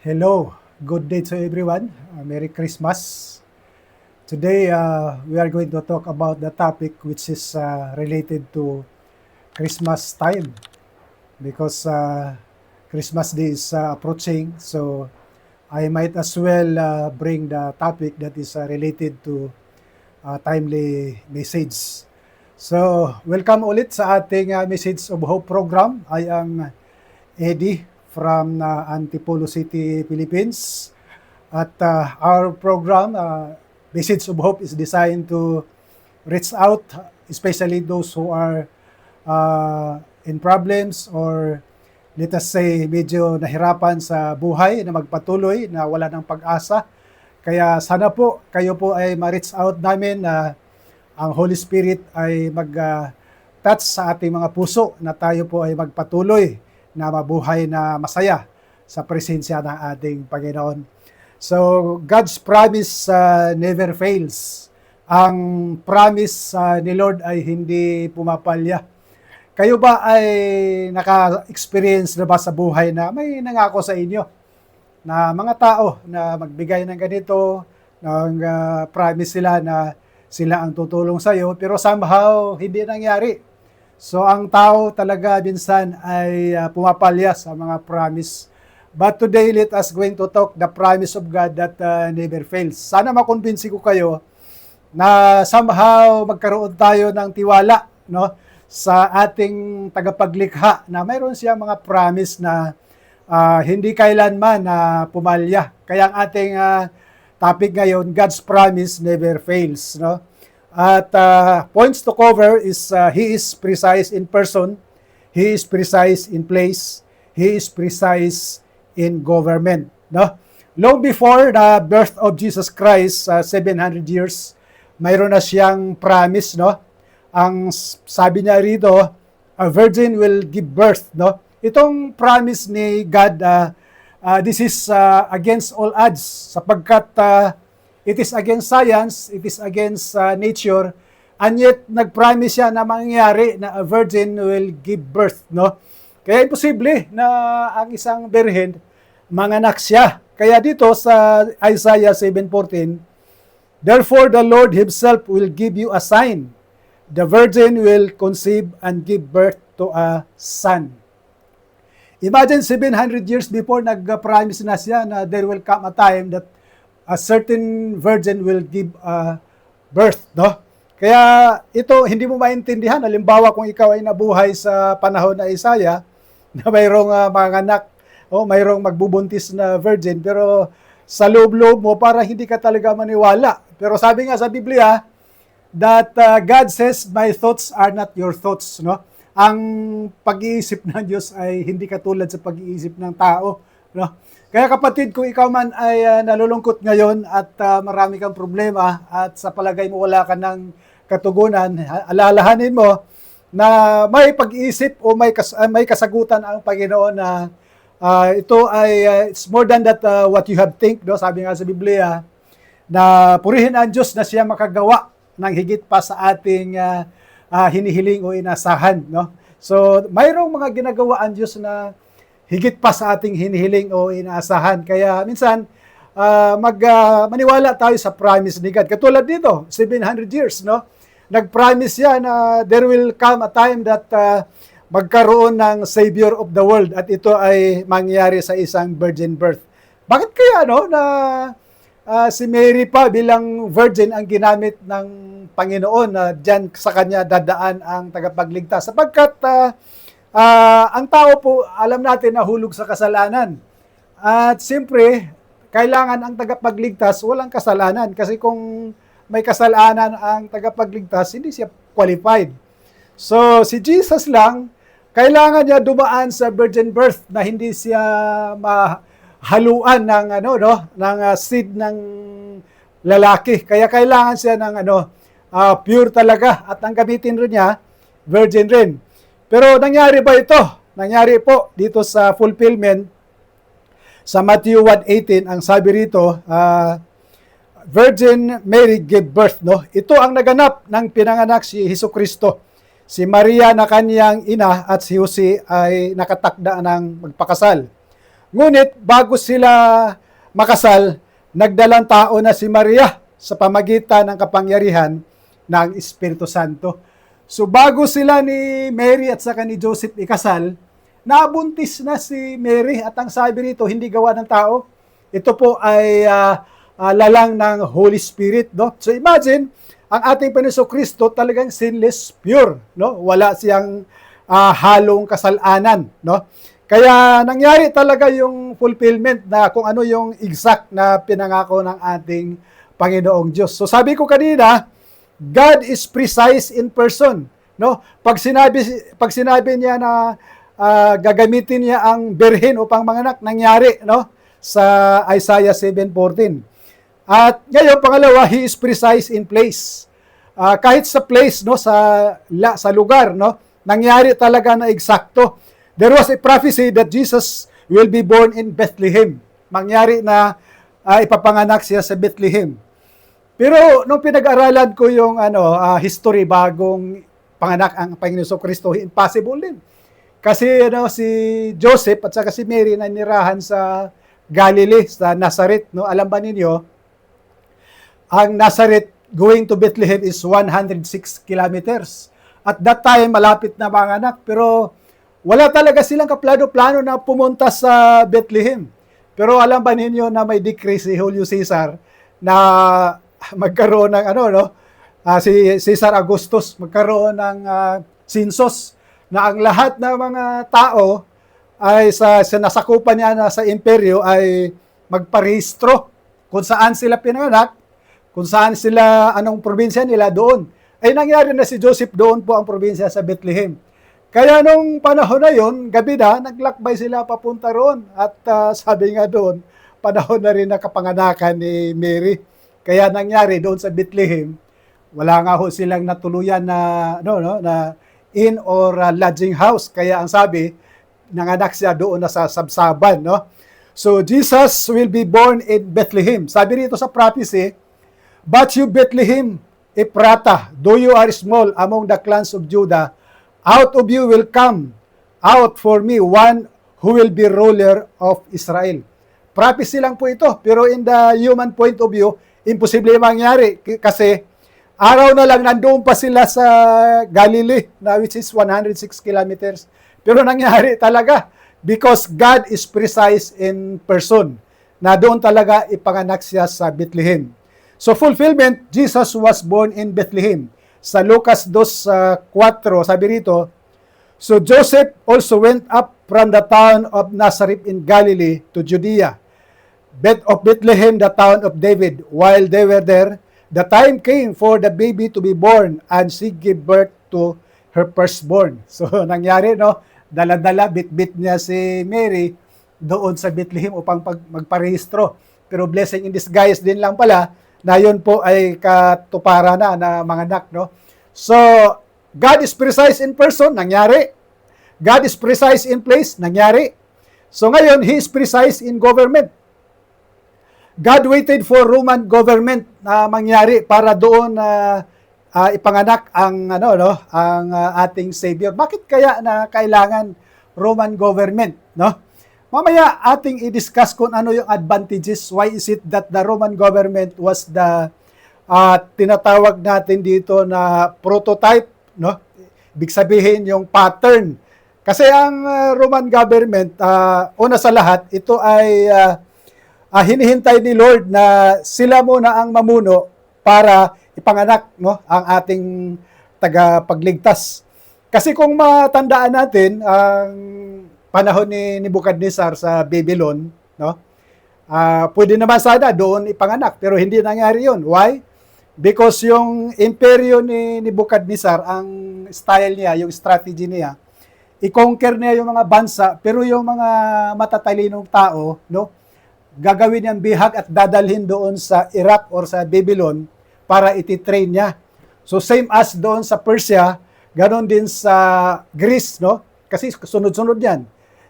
Hello, good day to everyone. Merry Christmas. Today, we are going to talk about the topic which is related to Christmas time because Christmas Day is approaching. So, I might as well bring the topic that is related to timely message. So, welcome ulit sa ating Message of Hope program. I am Eddie from Antipolo City, Philippines. At our program, Message of Hope, is designed to reach out, especially those who are in problems or let us say medyo nahirapan sa buhay na magpatuloy na wala ng pag-asa. Kaya sana po kayo po ay ma-reach out namin na ang Holy Spirit ay mag-touch sa ating mga puso na tayo po ay magpatuloy na mabuhay na masaya sa presensya ng ating Panginoon. So, God's promise never fails. Ang promise ni Lord ay hindi pumapalya. Kayo ba ay naka-experience na ba sa buhay na may nangako sa inyo na mga tao na magbigay ng ganito, ng promise sila na sila ang tutulong sa iyo, pero somehow hindi nangyari. So ang tao talaga minsan ay pumapalya sa mga promise. But today, let us going to talk the promise of God that never fails. Sana makumbinsi ko kayo na somehow magkaroon tayo ng tiwala, no, sa ating tagapaglikha na mayroon siya mga promise na hindi kailanman na pumalya. Kaya ang ating topic ngayon, God's promise never fails, no? At points to cover is He is precise in person, He is precise in place, He is precise in government. No? Long before the birth of Jesus Christ, 700 years, mayroon na siyang promise. No? Ang sabi niya rito, a virgin will give birth. No? Itong promise ni God, this is against all odds sapagkat it is against science, it is against nature, and yet nag-promise siya na mangyayari na a virgin will give birth, no? Kaya imposible na ang isang birhen manganak siya. Kaya dito sa Isaiah 7:14, therefore the Lord Himself will give you a sign. The virgin will conceive and give birth to a son. Imagine 700 years before nag-promise na siya na there will come a time that a certain virgin will give birth, no? Kaya ito, hindi mo maintindihan. Halimbawa, kung ikaw ay nabuhay sa panahon na Isaiah, na mayroong mga anak, mayroong magbubuntis na virgin, pero sa loob-loob mo, para hindi ka talaga maniwala. Pero sabi nga sa Biblia, that God says, my thoughts are not your thoughts, no? Ang pag-iisip ng Diyos ay hindi katulad sa pag-iisip ng tao, no? Kaya kapatid, kung ikaw man ay nalulungkot ngayon at marami kang problema at sa palagay mo wala ka ng katugunan, alalahanin mo na may pag-iisip o may kasagutan ang Panginoon na ito ay it's more than that what you have think, no? Sabi nga sa Biblia na purihin ang Diyos na siya makagawa ng higit pa sa ating hinihiling o inasahan, no? So mayroong mga ginagawa ang Diyos na higit pa sa ating hinihiling o inaasahan. Kaya minsan, maniwala tayo sa promise ni God. Katulad dito, 700 years, no? Nag-promise siya na there will come a time that magkaroon ng Savior of the world at ito ay mangyayari sa isang virgin birth. Bakit kaya, no, na si Mary pa bilang virgin ang ginamit ng Panginoon na diyan sa kanya dadaan ang tagapagligtas? Sapagkat ang tao po, alam natin, nahulog sa kasalanan. At siyempre, kailangan ang tagapagligtas walang kasalanan. Kasi kung may kasalanan ang tagapagligtas, hindi siya qualified. So, si Jesus lang, kailangan niya dumaan sa virgin birth na hindi siya mahaluan ng, ng seed ng lalaki. Kaya kailangan siya ng pure talaga. At ang gamitin rin niya, virgin rin. Pero nangyari ba ito? Nangyari po dito sa fulfillment sa Matthew 1:18, ang sabi rito, Virgin Mary gave birth, no? Ito ang naganap ng pinanganak si Jesucristo. Si Maria na kanyang ina at si Jose ay nakatakda ng magpakasal. Ngunit bago sila makasal, nagdalang tao na si Maria sa pamagitan ng kapangyarihan ng Espiritu Santo. So bago sila ni Mary at saka ni Joseph ikasal, nabuntis na si Mary at ang sabi rito, hindi gawa ng tao. Ito po ay lalang ng Holy Spirit. No? So imagine, ang ating Panginoon Kristo talagang sinless, pure. No? Wala siyang halong kasalanan. No? Kaya nangyari talaga yung fulfillment na kung ano yung exact na pinangako ng ating Panginoong Diyos. So sabi ko kanina, God is precise in person. No? Pag sinabi niya na gagamitin niya ang birhen upang manganak, nangyari, no? Sa Isaiah 7:14. At ngayon, pangalawa, He is precise in place. Kahit sa place, no, sa lugar, no, nangyari talaga na eksakto. There was a prophecy that Jesus will be born in Bethlehem. Mangyari na ipapanganak siya sa Bethlehem. Pero nung pinag-aralan ko yung history bagong panganak ang Panginoon Kristo, impossible din. Kasi si Joseph at saka si Mary nanirahan sa Galilee, sa Nazareth, no? Alam ba ninyo, ang Nazareth going to Bethlehem is 106 kilometers. At that time, malapit na mga anak. Pero wala talaga silang kaplano-plano na pumunta sa Bethlehem. Pero alam ba ninyo na may decree si Julius Caesar na magkaroon ng si Caesar Augustus magkaroon ng census na ang lahat ng mga tao ay sa nasakupan niya na sa imperyo ay magparehistro kung saan sila pinanganak, kung saan sila, anong probinsya nila doon. Ay nangyari na si Joseph doon po ang probinsya sa Bethlehem. Kaya nung panahon na yon, gabi na, naglakbay sila papunta roon. At sabi nga doon, panahon na rin na kapanganakan ni Mary. Kaya nangyari doon sa Bethlehem, wala nga ho silang natuluyan na, na inn or lodging house. Kaya ang sabi, nanganak siya doon na sa sabsaban. No? So Jesus will be born in Bethlehem. Sabi rito sa prophecy, "But you, Bethlehem, Ephrata, though you are small among the clans of Judah, out of you will come out for me one who will be ruler of Israel." Prophecy lang po ito, pero in the human point of view, imposible mangyari kasi araw na lang nandoon pa sila sa Galilee, na which is 106 kilometers. Pero nangyari talaga because God is precise in person, na doon talaga ipanganak siya sa Bethlehem. So fulfillment, Jesus was born in Bethlehem. Sa Lucas 2:4, sabi rito, "So Joseph also went up from the town of Nazareth in Galilee to Judea, of Bethlehem, the town of David. While they were there, the time came for the baby to be born, and she gave birth to her firstborn." So nangyari, no? Dala-dala, bit-bit niya si Mary doon sa Bethlehem upang magparehistro. Pero blessing in disguise din lang pala, na yun po ay katuparan na mga anak, no? So, God is precise in person, nangyari. God is precise in place, nangyari. So ngayon, He is precise in government. God waited for Roman government na mangyari para doon ipanganak ang ating Savior. Bakit kaya na kailangan Roman government, no? Mamaya ating i-discuss kung ano yung advantages. Why is it that the Roman government was the tinatawag natin dito na prototype, no? Ibig sabihin yung pattern. Kasi ang Roman government, una sa lahat, ito ay hinihintay ni Lord na sila muna ang mamuno para ipanganak, no, ang ating tagapagligtas. Kasi kung matandaan natin ang panahon ni Nebuchadnezzar sa Babylon, no? Pwede naman sana doon ipanganak, pero hindi nangyari yun. Why? Because yung imperyo ni Nebuchadnezzar, ang style niya, yung strategy niya, i-conquer niya yung mga bansa, pero yung mga matatalinong tao, no, gagawin niyang bihag at dadalhin doon sa Iraq or sa Babylon para ititrain niya. So same as doon sa Persia, ganon din sa Greece, no? Kasi sunod-sunod yan.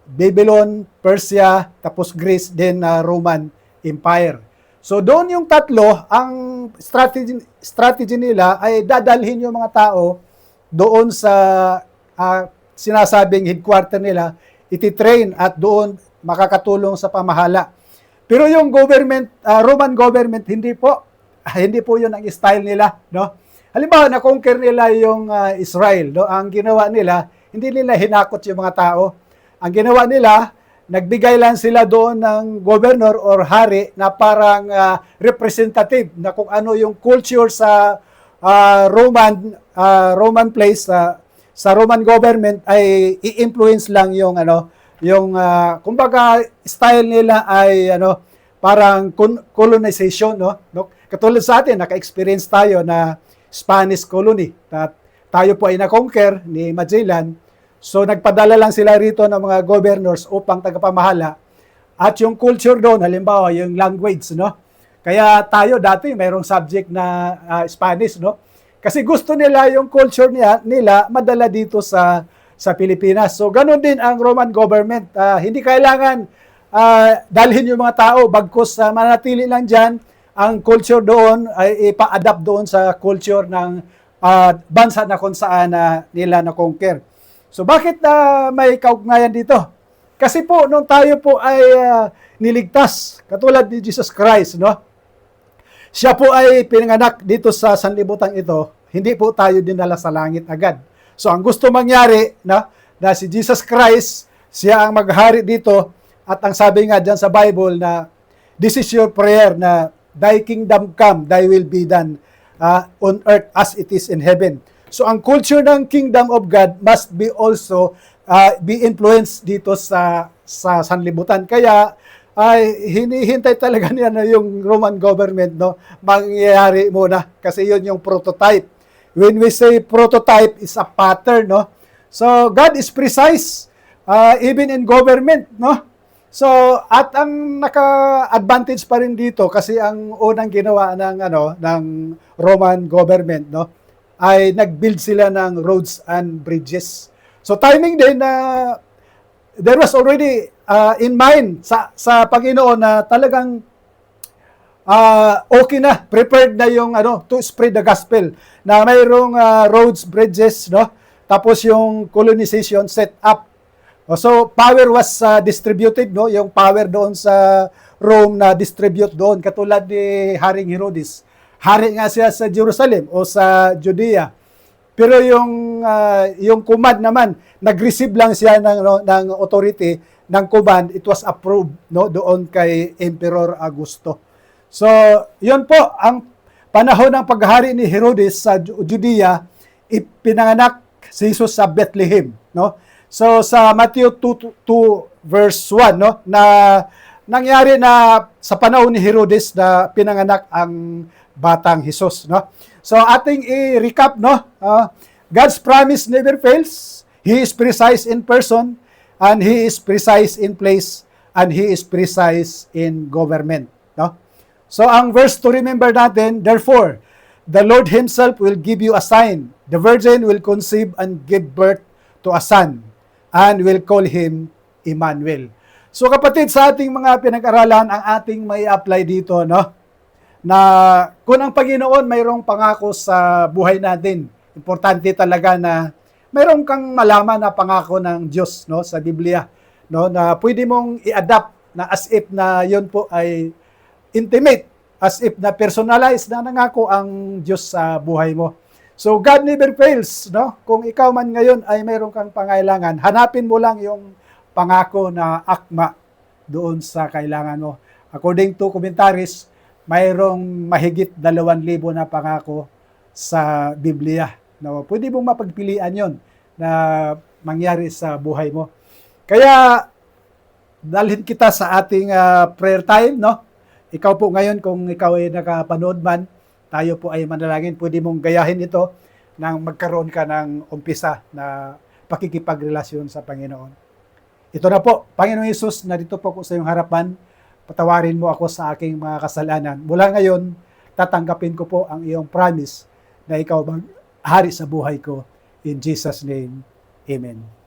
Babylon, Persia, tapos Greece, then Roman Empire. So doon yung tatlo, ang strategy nila ay dadalhin yung mga tao doon sa sinasabing headquarter nila, ititrain at doon makakatulong sa pamahala. Pero yung government, Roman government, hindi po. Hindi po yun ang style nila, no? Halimbawa, na-conquer nila yung Israel, no? Ang ginawa nila, hindi nila hinakot yung mga tao. Ang ginawa nila, nagbigay lang sila doon ng governor or hari na parang representative na kung ano yung culture sa Roman place, sa Roman government ay i-influence lang yung kumbaga style nila ay parang colonization, no? Katulad sa atin, naka-experience tayo na Spanish colony. Tayo po ay na-conquer ni Magellan. So nagpadala lang sila rito ng mga governors upang tagapamahala. At yung culture doon, halimbawa yung language, no? Kaya tayo dati mayroong subject na Spanish, no? Kasi gusto nila yung culture nila madala dito sa Pilipinas. So ganun din ang Roman government. Hindi kailangan dalhin yung mga tao, bagkus manatili lang dyan, ang culture doon ay ipa-adapt doon sa culture ng bansa na kung saan nila na-conquer. So bakit may kaugnayan dito? Kasi po, nung tayo po ay niligtas, katulad ni Jesus Christ, no? Siya po ay pinanganak dito sa sanlibutan ito, hindi po tayo dinala sa langit agad. So ang gusto mangyari, na si Jesus Christ, siya ang maghari dito, at ang sabi nga dyan sa Bible na this is your prayer na thy kingdom come, thy will be done on earth as it is in heaven. So ang culture ng kingdom of God must be also be influenced dito sa sanlibutan. Kaya ay hinihintay talaga niya na yung Roman government, no, mangyayari muna kasi yun yung prototype. When we say prototype is a pattern, no. So God is precise even in government, no. So, at ang naka-advantage pa rin dito kasi ang unang ginawa ng Roman government, no, ay nag-build sila ng roads and bridges. So, timing din na there was already in mind sa Panginoon na talagang okay na, prepared na yung to spread the gospel na mayroong roads, bridges, no, tapos yung colonization set up. So, power was distributed, no? Yung power doon sa Rome na distribute doon, katulad ni Haring Herodes. Hari nga siya sa Jerusalem o sa Judea. Pero yung command naman, nag-receive lang siya ng authority, ng command, it was approved, no? Doon kay Emperor Augusto. So, yun po, ang panahon ng paghari ni Herodes sa Judea, ipinanganak si Jesus sa Bethlehem, no? So sa Matthew 2 verse 1, no, na nangyari na sa panahon ni Herodes na pinanganak ang batang Jesus, no. So ating i-recap, no. God's promise never fails. He is precise in person and he is precise in place and he is precise in government, no. So ang verse to remember natin, therefore the Lord himself will give you a sign. The virgin will conceive and give birth to a son and will call him Emmanuel. So kapatid, sa ating mga pinag-aralan, ang ating may apply dito, no? Na kung ang Panginoon mayroong pangako sa buhay natin, importante talaga na mayroong kang malaman na pangako ng Diyos, no, sa Biblia, no, na pwede mong i-adapt na as if na yun po ay intimate, as if na personalized na nangako ang Diyos sa buhay mo. So God never fails, no? Kung ikaw man ngayon ay mayroon kang pangailangan, hanapin mo lang yung pangako na akma doon sa kailangan mo. According to commentaries, mayroong mahigit 2,000 na pangako sa Biblia. No? Pwede mong mapagpilian yon na mangyari sa buhay mo. Kaya dalhin kita sa ating prayer time, no? Ikaw po ngayon, kung ikaw ay nakapanood man, tayo po ay manalangin, pwede mong gayahin ito nang magkaroon ka ng umpisa na pakikipagrelasyon sa Panginoon. Ito na po, Panginoon Hesus, narito po ko sa iyong harapan, patawarin mo ako sa aking mga kasalanan. Mula ngayon, tatanggapin ko po ang iyong promise na ikaw maghari sa buhay ko. In Jesus' name, Amen.